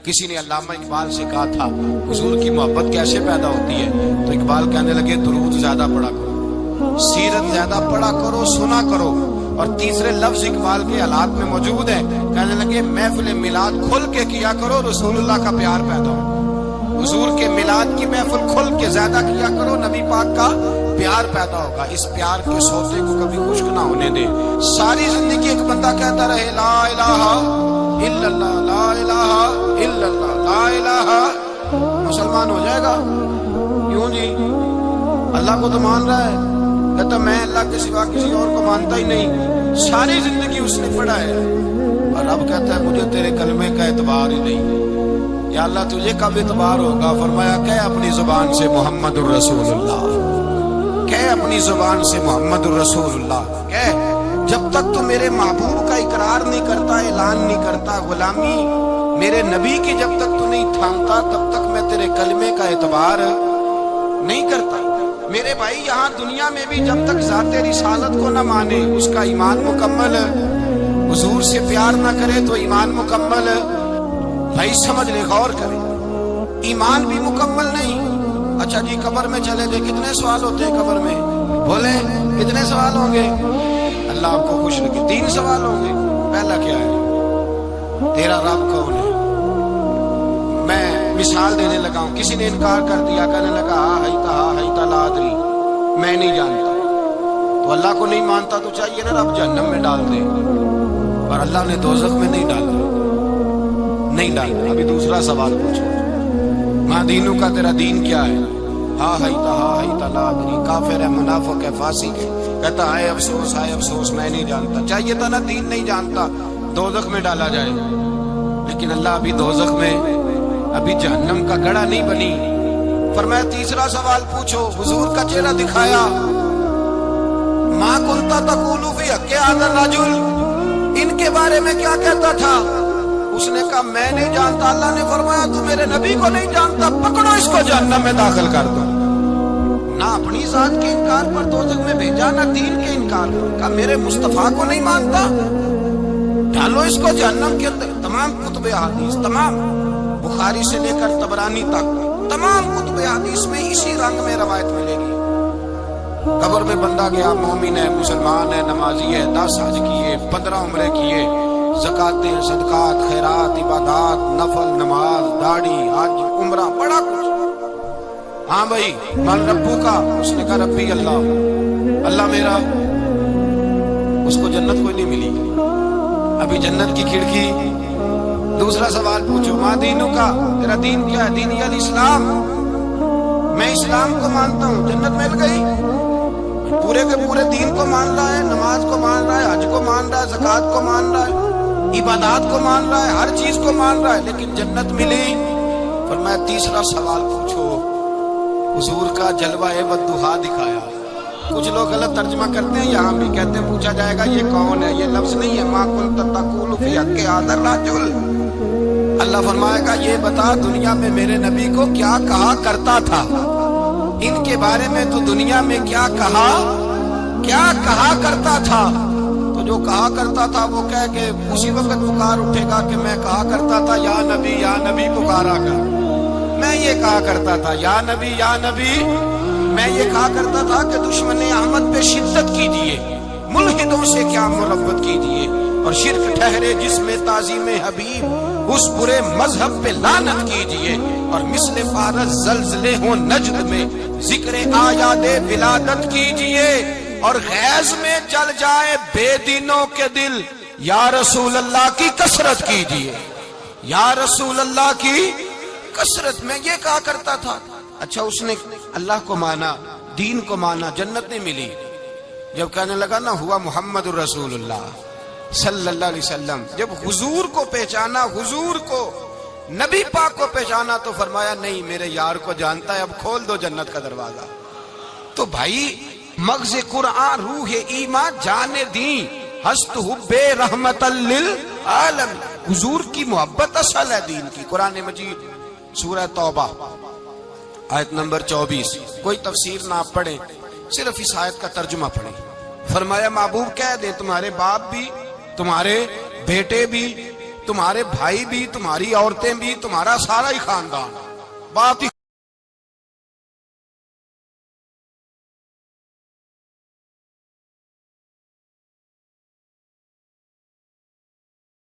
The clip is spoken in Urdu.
کسی نے علامہ اقبال سے کہا تھا حضور کی محبت کیسے پیدا ہوتی ہے، تو اقبال کہنے لگے درود زیادہ پڑھا کرو، سیرت زیادہ پڑھا کرو، سنا کرو۔ اور تیسرے لفظ اقبال کے حالات میں موجود ہے، کہنے لگے محفل میلاد کھل کے کیا کرو، رسول اللہ کا پیار پیدا ہو۔ حضور کے میلاد کی محفل کھل کے زیادہ کیا کرو، نبی پاک کا پیار پیدا ہوگا۔ اس پیار کے سوتے کو کبھی خشک نہ ہونے دے۔ ساری زندگی ایک بندہ کہتا رہے لا الہ الا اللہ، لا الہ الا اللہ، لا الہ، مسلمان ہو جائے گا؟ کیوں جی؟ اللہ کو تو مان رہا ہے، کہتا میں اللہ کے سوا کسی اور کو مانتا ہی نہیں، ساری زندگی اس نے پڑھا ہے، اور اب کہتا ہے مجھے تیرے کلمے کا اعتبار ہی نہیں۔ یا اللہ تجھے کب اعتبار ہوگا؟ فرمایا کہ اپنی زبان سے محمد الرسول اللہ، کہ اپنی زبان سے محمد الرسول اللہ، کہ جب تک تو میرے محبوب کا اقرار نہیں کرتا، اعلان نہیں کرتا، غلامی میرے نبی کی جب تک تو نہیں تھامتا، تب تک میں تیرے کلمے کا اعتبار نہیں کرتا۔ میرے بھائی یہاں دنیا میں بھی جب تک ذات رسالت کو نہ مانے، اس کا ایمان مکمل، حضور سے پیار نہ کرے تو ایمان مکمل، بھائی سمجھ لے، غور کرے، ایمان بھی مکمل نہیں۔ اچھا جی قبر میں چلے گئے، کتنے سوال ہوتے ہیں قبر میں؟ بولیں کتنے سوال ہوں گے؟ اللہ آپ کو خوش رکھے، 3 سوال ہوں گے۔ پہلا کیا ہے؟ تیرا رب کون ہے؟ میں مثال دینے لگا ہوں، کسی نے انکار کر دیا، کہنے لگا ہا ہیتا لا ادری، میں نہیں جانتا، تو اللہ کو نہیں مانتا تو چاہیے نا رب جہنم میں ڈال دے، اور اللہ نے دوزخ میں نہیں ڈالا، نہیں ڈالا۔ ابھی دوسرا سوال پوچھو، ماں دینوں کا تیرا دین کیا ہے؟ ہا ہیتا لا ادری، کافر ہے، منافق ہے، فاسق ہے، کہتا ہے افسوس، افسوس میں نہیں جانتا۔ چاہیے تھا نا دین نہیں جانتا دوزخ میں ڈالا جائے، لیکن اللہ ابھی دوزخ میں، ابھی جہنم کا گڑھا نہیں بنی۔ فرمایا تیسرا سوال پوچھو، حضور کا چہرہ دکھایا، ما کنت تقول فی حق ھذا الرجل، ان کے بارے میں کیا کہتا تھا؟ اس نے کہا میں نہیں جانتا۔ اللہ نے فرمایا تو میرے نبی کو نہیں جانتا، پکڑو اس کو جہنم میں داخل کر دو۔ نہ اپنی ذات کے انکار پر دوزخ میں بھیجا، نہ دین کے انکار پر، کہا میرے مصطفیٰ کو نہیں مانتا، ڈالو اس کو جہنم کے اندر۔ تمام کتب حدیث، تمام بخاری سے لے کر طبرانی تک، تمام کتب حدیث میں اسی رنگ میں روایت ملے گی۔ قبر میں بندہ گیا، مومن ہے، مسلمان ہے، نمازی ہے، 10 حج کیے، 15 عمرے کیے، زکاتیں، صدقات، خیرات، عبادات، نفل، نماز، داڑھی، حج، عمرہ، بڑا کچھ۔ ہاں بھائی من ربو کا، اس نے کہا ربی اللہ، اللہ میرا، اس کو جنت کوئی نہیں ملی، ابھی جنت کی کھڑکی۔ دوسرا سوال پوچھو، ماں دینوں کا، تیرا دین کیا ہے؟ دینی الاسلام، میں اسلام کو مانتا ہوں، جنت مل گئی۔ پورے کے پورے دین کو مان رہا ہے، نماز کو مان رہا ہے، حج کو مان رہا ہے، زکات کو مان رہا ہے، عبادات کو مان رہا ہے، ہر چیز کو مان رہا ہے، لیکن جنت ملی۔ فرمایا تیسرا سوال پوچھو، حضور کا جلوہ والضحیٰ دکھایا۔ کچھ لوگ غلط ترجمہ کرتے ہیں، یہاں بھی کہتے ہیں پوچھا جائے گا یہ کون ہے، یہ لفظ نہیں ہے، ما کنت تقول فی حق ھذا الرجل۔ اللہ فرمائے گا یہ بتا دنیا میں میرے نبی کو کیا کہا کرتا تھا، ان کے بارے میں تو دنیا میں کیا کہا کرتا تھا؟ تو جو کہا کرتا تھا وہ کہہ کہ اسی وقت پکار اٹھے گا کہ میں کہا کرتا تھا یا نبی پکارا کر، میں یہ کہا کرتا تھا یا نبی، میں یہ کہا کرتا تھا کہ دشمن احمد پہ شدت کیجیے، ملحدوں سے کیا مربت کیجیے، اور شرک ٹھہرے جس میں تعظیم حبیب، اس برے مذہب پہ لعنت کیجیے، اور مثل فارس زلزلے ہوں نجد میں ذکر آیات ولادت کیجیے، اور غیظ میں جل جائے بے دینوں کے دل، یا رسول اللہ کی کثرت کیجیے، یا رسول اللہ کی کثرت۔ میں یہ کہا کرتا تھا۔ اچھا اس نے اللہ کو مانا، دین کو مانا، جنت نہیں ملی۔ جب کہنے لگا نا ہوا محمد الرسول اللہ صلی اللہ علیہ وسلم، جب حضور کو پہچانا، حضور کو، نبی پاک کو پہچانا، تو فرمایا نہیں میرے یار کو جانتا ہے، اب کھول دو جنت کا دروازہ۔ تو بھائی مغز قرآن، روح ایمان، جان دین، ہست حب رحمت للعالم، حضور کی محبت اصل ہے دین کی۔ قرآن مجید سورہ توبہ آیت نمبر 24، کوئی تفسیر نہ آپ پڑھیں، صرف اس آیت کا ترجمہ پڑھیں۔ فرمایا محبوب کہہ دیں تمہارے باپ بھی، تمہارے بیٹے بھی، تمہارے بھائی بھی، تمہاری عورتیں بھی، تمہارا سارا ہی خاندان. بات ہی